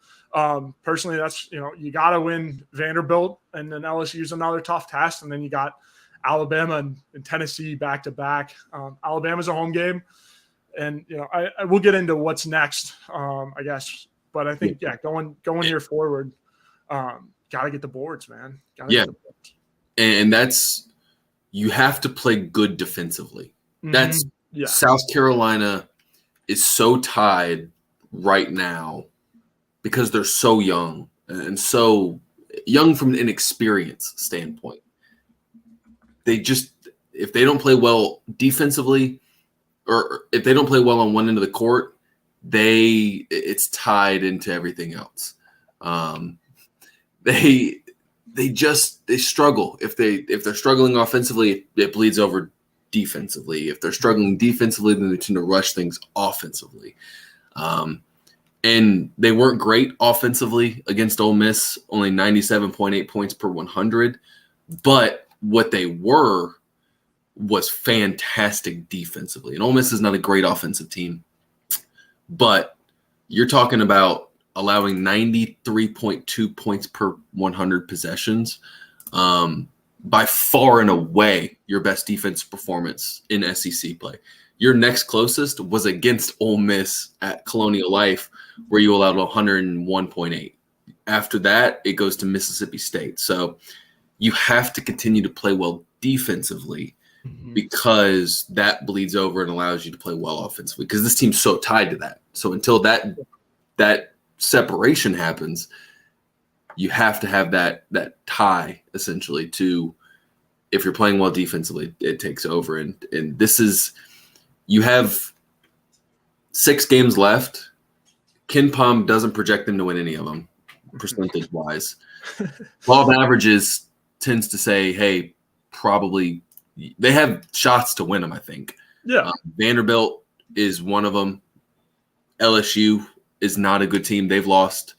Personally, that's, you got to win Vanderbilt, and then LSU's another tough test. And then you got Alabama and Tennessee back to back. Alabama's a home game, and, I will get into what's next, I guess. But I think, going here forward, got to get the boards, man. And that's, you have to play good defensively. That's South Carolina is so tied right now because they're so young and so young from an experience standpoint. If they don't play well defensively, or if they don't play well on one end of the court, it's tied into everything else. They struggle. If they're struggling offensively, it bleeds over defensively. If they're struggling defensively, then they tend to rush things offensively. And they weren't great offensively against Ole Miss, only 97.8 points per 100. But what they was fantastic defensively. And Ole Miss is not a great offensive team. But you're talking about allowing 93.2 points per 100 possessions. By far and away your best defensive performance in SEC play. Your next closest was against Ole Miss at Colonial Life, where you allowed 101.8. After that, it goes to Mississippi State. So you have to continue to play well defensively because that bleeds over and allows you to play well offensively, because this team's so tied to that. So until that separation happens, you have to have that tie essentially to, if you're playing well defensively, it takes over. And this is, you have 6 games left. Ken Pom doesn't project them to win any of them, percentage wise. Law of averages tends to say, hey, probably they have shots to win them, I think. Yeah. Vanderbilt is one of them. LSU is not a good team. They've lost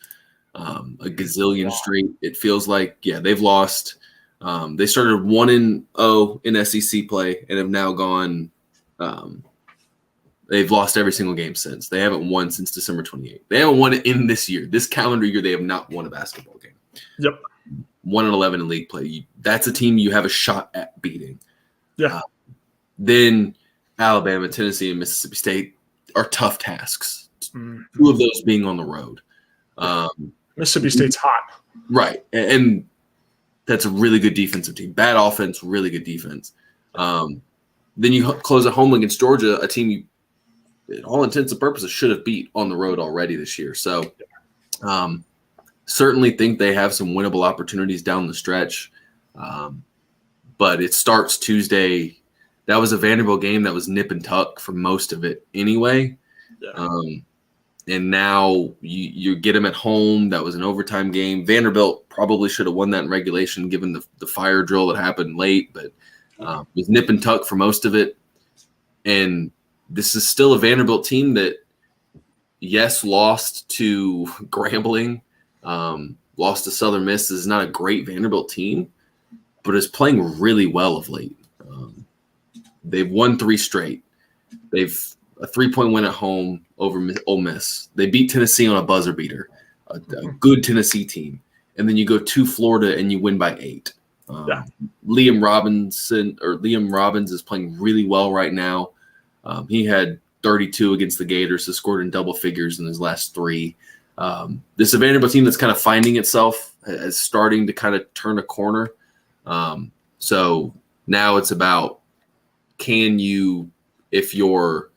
a gazillion straight. It feels like, they've lost. They started 1-0 in SEC play and have now gone. They've lost every single game since. They haven't won since December 28th. They haven't won it in this year. This calendar year, they have not won a basketball game. Yep. 1-11 in league play. That's a team you have a shot at beating. Yeah. Then Alabama, Tennessee, and Mississippi State are tough tasks. Mm-hmm. 2 of those being on the road. Mississippi State's hot. Right. And that's a really good defensive team. Bad offense, really good defense. Then you close at home against Georgia, a team you, in all intents and purposes, should have beat on the road already this year. So certainly think they have some winnable opportunities down the stretch. But it starts Tuesday. That was a Vanderbilt game that was nip and tuck for most of it anyway. Yeah. And now you get them at home. That was an overtime game. Vanderbilt probably should have won that in regulation given the fire drill that happened late, but it was nip and tuck for most of it. And this is still a Vanderbilt team that, yes, lost to Grambling, lost to Southern Miss. This is not a great Vanderbilt team, but is playing really well of late. They've won 3 straight. They've a 3-point win at home over Ole Miss. They beat Tennessee on a buzzer beater, a good Tennessee team. And then you go to Florida and you win by 8. Liam Robbins is playing really well right now. He had 32 against the Gators, has scored in double figures in his last 3. This is a Vanderbilt team that's kind of finding itself, as starting to kind of turn a corner. So now it's about, can you, if you're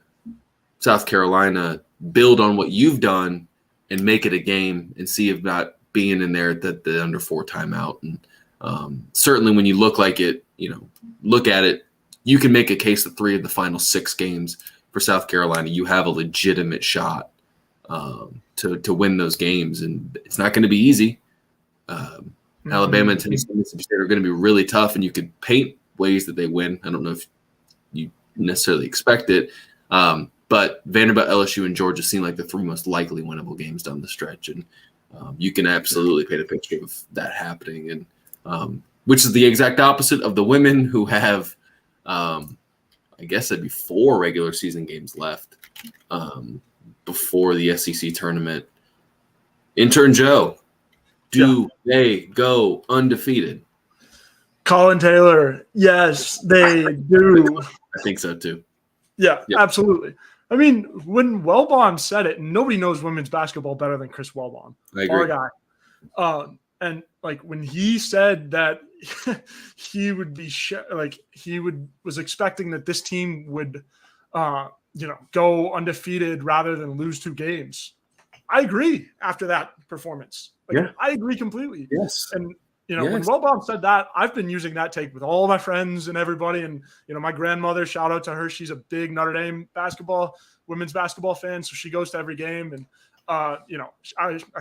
South Carolina, build on what you've done and make it a game and see if not being in there at the under 4 timeout. And certainly when you look at it, you can make a case that 3 of the final 6 games for South Carolina, you have a legitimate shot to win those games. And it's not going to be easy. Alabama and Tennessee State are going to be really tough, and you could paint ways that they win. I don't know if you necessarily expect it. But Vanderbilt, LSU, and Georgia seem like the 3 most likely winnable games down the stretch. And you can absolutely paint a picture of that happening. And which is the exact opposite of the women, who have, I guess it'd be 4 regular season games left before the SEC tournament. Intern Joe, do they go undefeated? Collyn Taylor, yes, they do. I think so too. Yeah, absolutely. I mean, when Wellbaum said it, nobody knows women's basketball better than Chris Wellbaum. I agree. Our guy. And like when he said that he would be was expecting that this team would, go undefeated rather than lose 2 games. I agree after that performance. I agree completely. Yes. And when Wellbaum said that, I've been using that take with all my friends and everybody. And, my grandmother, shout out to her. She's a big Notre Dame women's basketball fan. So she goes to every game. And, I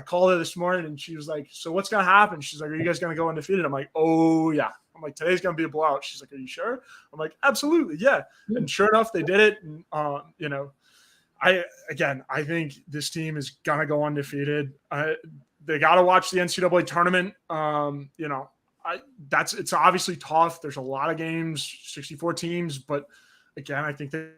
called her this morning and she was like, so what's going to happen? She's like, are you guys going to go undefeated? I'm like, oh, yeah. I'm like, today's going to be a blowout. She's like, are you sure? I'm like, absolutely. Yeah. And sure enough, they did it. And, I think this team is going to go undefeated. They got to watch the NCAA tournament. It's obviously tough. There's a lot of games, 64 teams, but again, I think that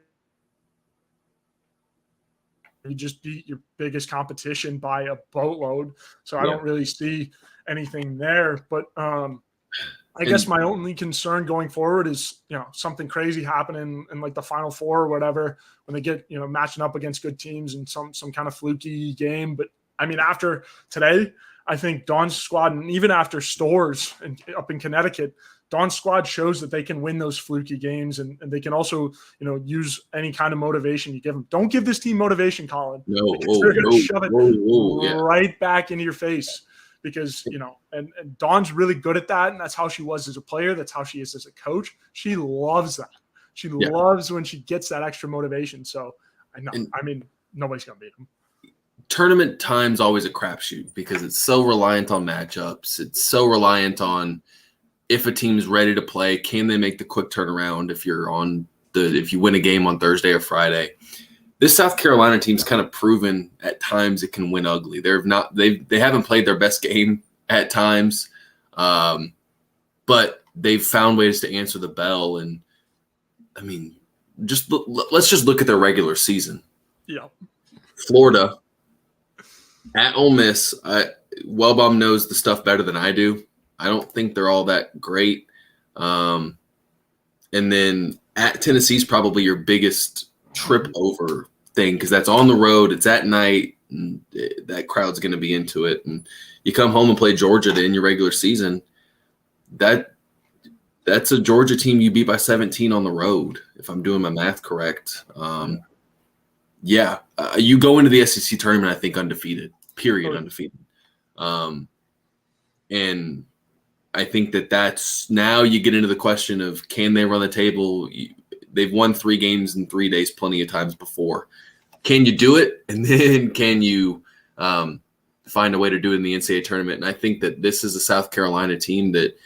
you just beat your biggest competition by a boatload. So I don't really see anything there, but I guess my only concern going forward is, something crazy happening in like the Final Four or whatever, when they get, matching up against good teams in some kind of fluky game. But I mean, after today, I think Dawn's squad, and even after Storrs up in Connecticut, Dawn's squad shows that they can win those fluky games, and they can also, use any kind of motivation you give them. Don't give this team motivation, Collyn. No, they're going to shove it right back into your face. Because, and Dawn's really good at that, and that's how she was as a player. That's how she is as a coach. She loves that. She loves when she gets that extra motivation. So, nobody's going to beat them. Tournament time's always a crapshoot because it's so reliant on matchups. It's so reliant on if a team's ready to play, can they make the quick turnaround if you win a game on Thursday or Friday. This South Carolina team's kind of proven at times it can win ugly. They haven't played their best game at times, but they've found ways to answer the bell. And I mean, let's just look at their regular season. Yeah, Florida at Ole Miss. Wellbaum knows the stuff better than I do. I don't think they're all that great. And then at Tennessee's probably your biggest trip over thing because that's on the road. It's at night. And that crowd's going to be into it. And you come home and play Georgia to end your regular season. That's a Georgia team you beat by 17 on the road, if I'm doing my math correct. You go into the SEC tournament, I think, undefeated, period, undefeated. And I think that's now you get into the question of can they run the table? They've won 3 games in 3 days plenty of times before. Can you do it? And then can you find a way to do it in the NCAA tournament? And I think that this is a South Carolina team that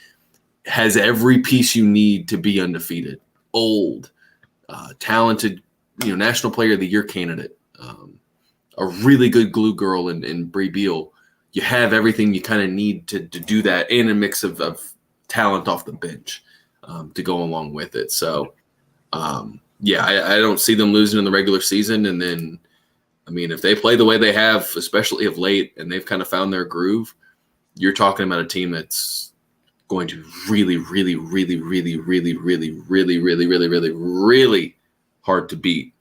has every piece you need to be undefeated. Old, talented, National Player of the Year candidate, a really good glue girl in Bree Beal. You have everything you kind of need to do that, and a mix of talent off the bench to go along with it. So, I don't see them losing in the regular season. And then, I mean, if they play the way they have, especially of late, and they've kind of found their groove, you're talking about a team that's going to really, really, really, really, really, really, really, really, really, really, really hard to beat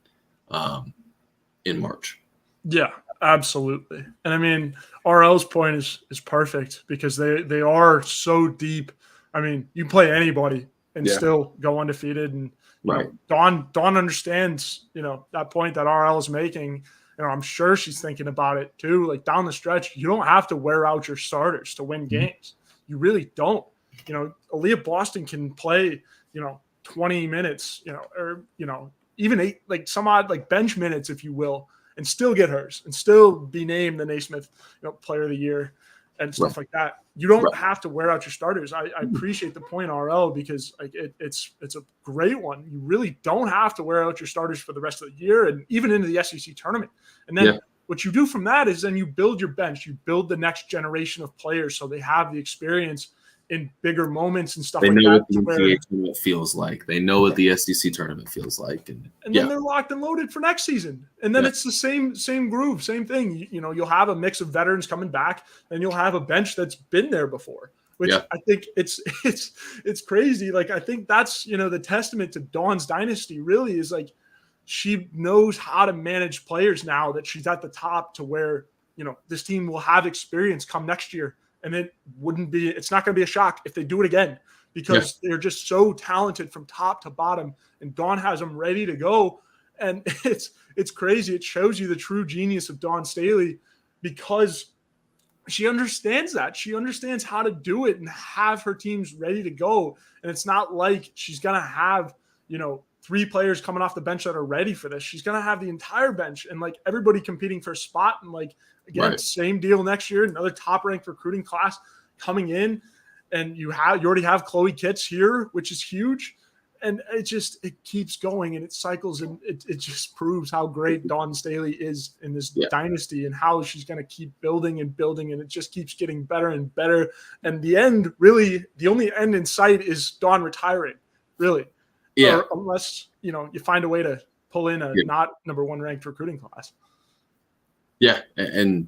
in March. Yeah, absolutely. And I mean, RL's point is perfect because they are so deep. I mean, you play anybody and still go undefeated. And Right. Dawn understands, that point that RL is making. I'm sure she's thinking about it too. Like down the stretch, you don't have to wear out your starters to win games. You really don't. Aaliyah Boston can play, 20 minutes, or, even 8, like some odd, like bench minutes, if you will, and still get hers and still be named the Naismith, player of the year and stuff like that. You don't have to wear out your starters. I appreciate the point, RL, because like it's a great one. You really don't have to wear out your starters for the rest of the year and even into the SEC tournament. And then what you do from that is then you build your bench, you build the next generation of players so they have the experience in bigger moments and stuff they like know that. what the NCAA tournament feels like. They know what the SEC tournament feels like. And then they're locked and loaded for next season. And then it's the same groove, same thing. You'll have a mix of veterans coming back, and you'll have a bench that's been there before, which I think it's crazy. Like, I think that's, the testament to Dawn's dynasty really is like, she knows how to manage players now that she's at the top to where, this team will have experience come next year. And it's not going to be a shock if they do it again because they're just so talented from top to bottom, and Dawn has them ready to go. And it's crazy. It shows you the true genius of Dawn Staley because she understands that. She understands how to do it and have her teams ready to go. And it's not like she's going to have, 3 players coming off the bench that are ready for this. She's going to have the entire bench and like everybody competing for a spot. And like, again, same deal next year, another top ranked recruiting class coming in. And you already have Chloe Kitts here, which is huge. And it keeps going and it cycles, and it just proves how great Dawn Staley is in this dynasty and how she's going to keep building and building. And it just keeps getting better and better. And the end, really, the only end in sight is Dawn retiring, really. Yeah. Or unless, you find a way to pull in a not number 1 ranked recruiting class. Yeah. And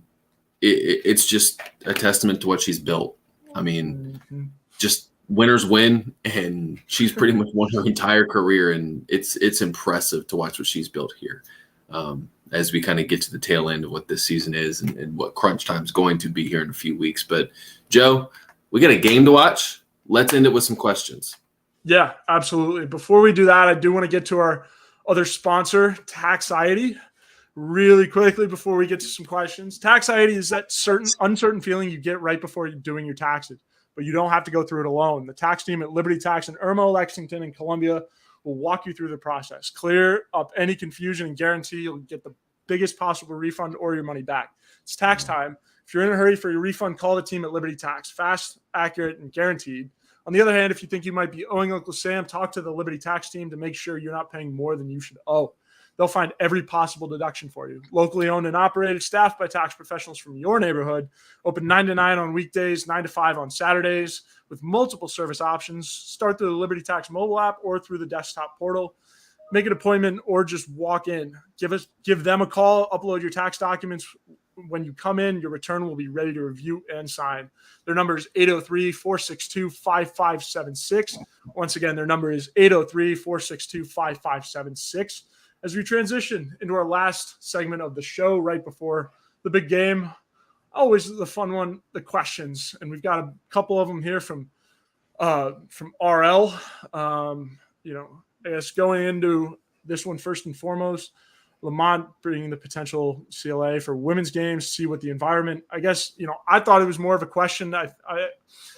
it's just a testament to what she's built. I mean, just winners win, and she's pretty much won her entire career. And it's impressive to watch what she's built here as we kind of get to the tail end of what this season is and what crunch time is going to be here in a few weeks. But Joe, we got a game to watch. Let's end it with some questions. Yeah, absolutely. Before we do that, I do want to get to our other sponsor, Taxiety, really quickly before we get to some questions. Taxiety is that uncertain feeling you get right before you're doing your taxes, but you don't have to go through it alone. The tax team at Liberty Tax in Irmo, Lexington, and Columbia will walk you through the process, clear up any confusion, and guarantee you'll get the biggest possible refund or your money back. It's tax time. If you're in a hurry for your refund, call the team at Liberty Tax. Fast, accurate, and guaranteed. On the other hand, if you think you might be owing Uncle Sam, talk to the Liberty Tax team to make sure you're not paying more than you should owe. They'll find every possible deduction for you. Locally owned and operated, staffed by tax professionals from your neighborhood. Open 9 to 9 on weekdays, 9 to 5 on Saturdays, with multiple service options. Start through the Liberty Tax mobile app or through the desktop portal. Make an appointment or just walk in. Give them a call. Upload your tax documents. When you come in, your return will be ready to review and sign. Their number is 803-462-5576. Once again, their number is 803-462-5576. As we transition into our last segment of the show right before the big game, always the fun one, the questions. And we've got a couple of them here from RL. I guess going into this one first and foremost, Lamont bringing the potential CLA for women's games, see what the environment, I guess, I thought it was more of a question.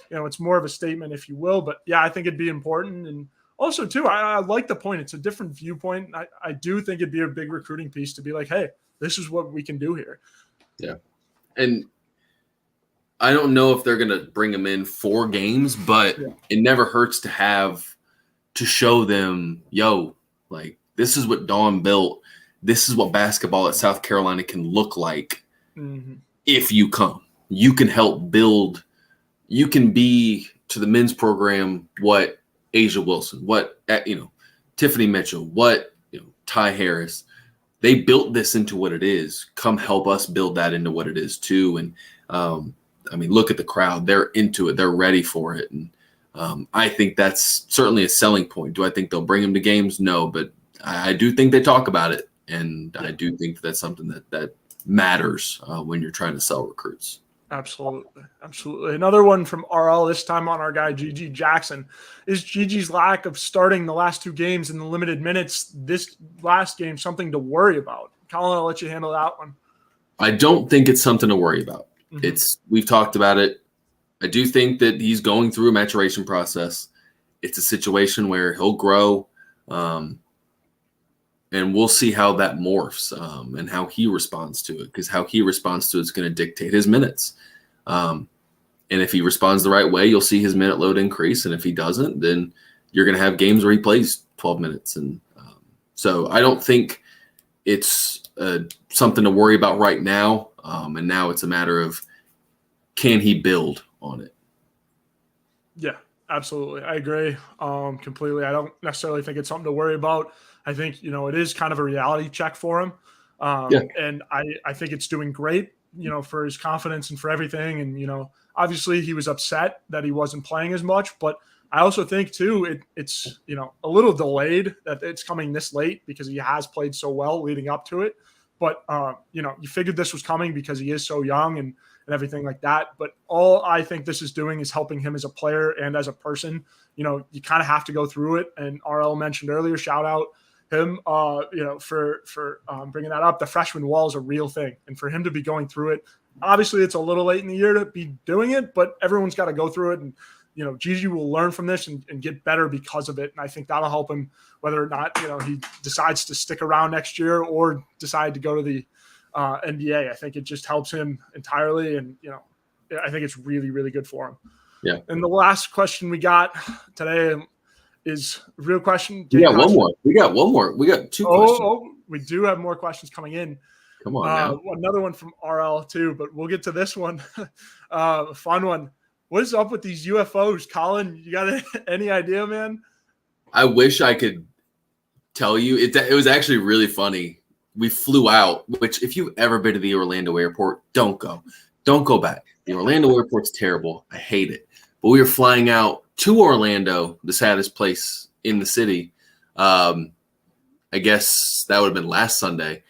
It's more of a statement, if you will, but yeah, I think it'd be important. And also too, I like the point. It's a different viewpoint. I do think it'd be a big recruiting piece to be like, hey, this is what we can do here. Yeah. And I don't know if they're going to bring them in 4 games, but it never hurts to show them, like, this is what Dawn built. This is what basketball at South Carolina can look like if you come. You can help build. You can be to the men's program what Asia Wilson, what Tiffany Mitchell, what Ty Harris, they built this into what it is. Come help us build that into what it is too. And look at the crowd; they're into it, they're ready for it, and I think that's certainly a selling point. Do I think they'll bring them to games? No, but I do think they talk about it, and I do think that's something that matters when you're trying to sell recruits. Absolutely. Absolutely. Another one from RL, this time on our guy, Gigi Jackson. Is Gigi's lack of starting the last two games in the limited minutes this last game something to worry about? Collyn, I'll let you handle that one. I don't think it's something to worry about. We've talked about it. I do think that he's going through a maturation process. It's a situation where he'll grow, and we'll see how that morphs and how he responds to it, because how he responds to it is going to dictate his minutes. And if he responds the right way, you'll see his minute load increase. And if he doesn't, then you're going to have games where he plays 12 minutes. And so I don't think it's something to worry about right now. And now it's a matter of, can he build on it? Yeah, absolutely. I agree completely. I don't necessarily think it's something to worry about. I think, it is kind of a reality check for him. And I think it's doing great, for his confidence and for everything. And, obviously he was upset that he wasn't playing as much, but I also think too, it's, a little delayed that it's coming this late because he has played so well leading up to it. But, you figured this was coming because he is so young and everything like that. But all I think this is doing is helping him as a player and as a person. You kind of have to go through it. And RL mentioned earlier, shout out him, for bringing that up. The freshman wall is a real thing. And for him to be going through it, obviously it's a little late in the year to be doing it, but everyone's got to go through it. And, Gigi will learn from this and get better because of it. And I think that'll help him whether or not, he decides to stick around next year or decide to go to the NBA. I think it just helps him entirely. And, I think it's really, really good for him. Yeah. And the last question we got today is a real question. We got one more. We got two questions. Oh, we do have more questions coming in. Come on now. Another one from RL too, but we'll get to this one. Fun one. What is up with these UFOs, Collyn? You got any idea, man? I wish I could tell you. It was actually really funny. We flew out, which if you've ever been to the Orlando airport, don't go. Don't go back. The Orlando airport's terrible. I hate it. But we were flying out to Orlando, the saddest place in the city. I guess that would have been last Sunday.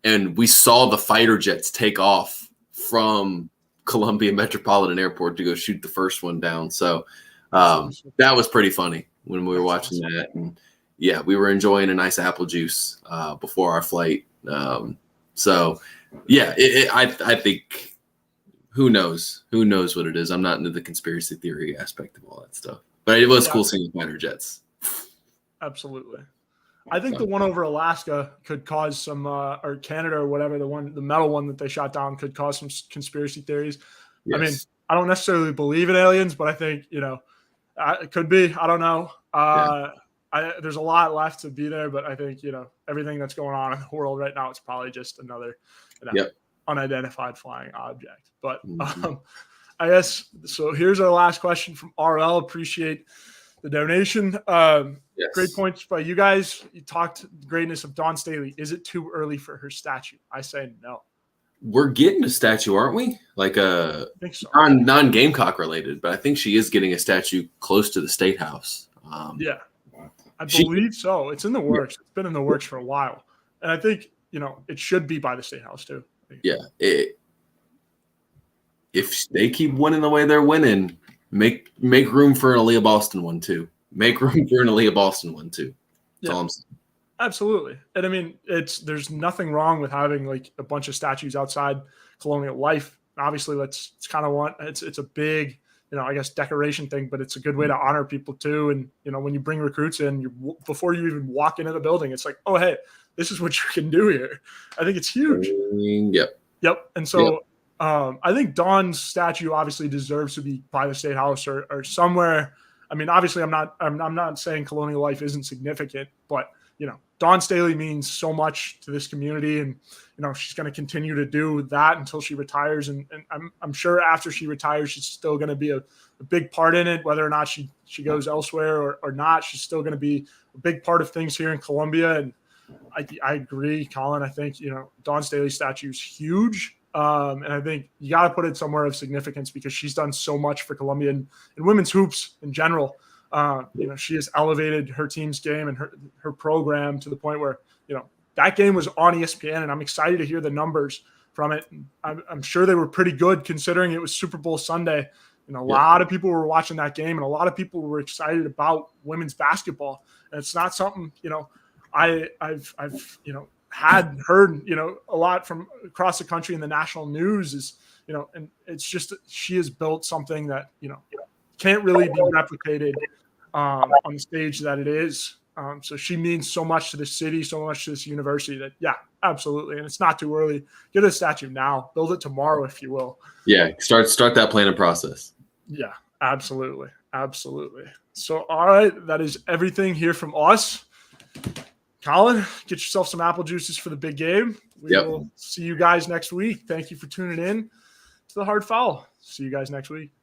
And we saw the fighter jets take off from Columbia Metropolitan Airport to go shoot the first one down. So that was pretty funny when we were watching that. And yeah, we were enjoying a nice apple juice before our flight. So yeah, I think who knows what it is. I'm not into the conspiracy theory aspect of all that stuff, but it was cool seeing fighter jets. Absolutely. I think the one over Alaska could cause some, or Canada or whatever, the metal one that they shot down could cause some conspiracy theories. Yes. I mean, I don't necessarily believe in aliens, but I think, it could be. I don't know. There's a lot left to be there, but I think, everything that's going on in the world right now, it's probably just another unidentified flying object. But I guess, so here's our last question from RL. Appreciate the donation. Yes. Great points by you guys. You talked the greatness of Dawn Staley. Is it too early for her statue? I say no. We're getting a statue, aren't we? Like I think so. Non-Gamecock related, but I think she is getting a statue close to the State House. Yeah, I believe so. It's in the works. It's been in the works for a while. And I think, it should be by the State House too. Yeah. If they keep winning the way they're winning, make room for an Aaliyah Boston one too. Make room for an Aaliyah Boston one too. That's all I'm saying. Absolutely. And I mean, there's nothing wrong with having like a bunch of statues outside Colonial Life. Obviously, it's kind of it's a big, I guess decoration thing, but it's a good way to honor people too. And, when you bring recruits in, before you even walk into the building, it's like, oh, hey, this is what you can do here. I think it's huge. Yep. And so I think Dawn's statue obviously deserves to be by the State House or somewhere. I mean, obviously I'm not saying Colonial Life isn't significant, but Dawn Staley means so much to this community, and she's going to continue to do that until she retires. And I'm sure after she retires, she's still going to be a big part in it, whether or not she goes elsewhere or not. She's still going to be a big part of things here in Columbia. And I agree, Collyn. I think Dawn Staley's statue is huge, and I think you got to put it somewhere of significance because she's done so much for Columbia and women's hoops in general. She has elevated her team's game and her program to the point where, that game was on ESPN, and I'm excited to hear the numbers from it. I'm sure they were pretty good considering it was Super Bowl Sunday. A lot of people were watching that game, and a lot of people were excited about women's basketball. And it's not something, I've had heard, a lot from across the country in the national news is, and it's just, she has built something that, can't really be replicated on the stage that it is. So she means so much to the city, so much to this university that, yeah, absolutely. And it's not too early. Get a statue now. Build it tomorrow, if you will. Yeah, start that planning process. Yeah, absolutely. Absolutely. So, all right, that is everything here from us. Collyn, get yourself some apple juices for the big game. We will see you guys next week. Thank you for tuning in to the Hard Fowl. See you guys next week.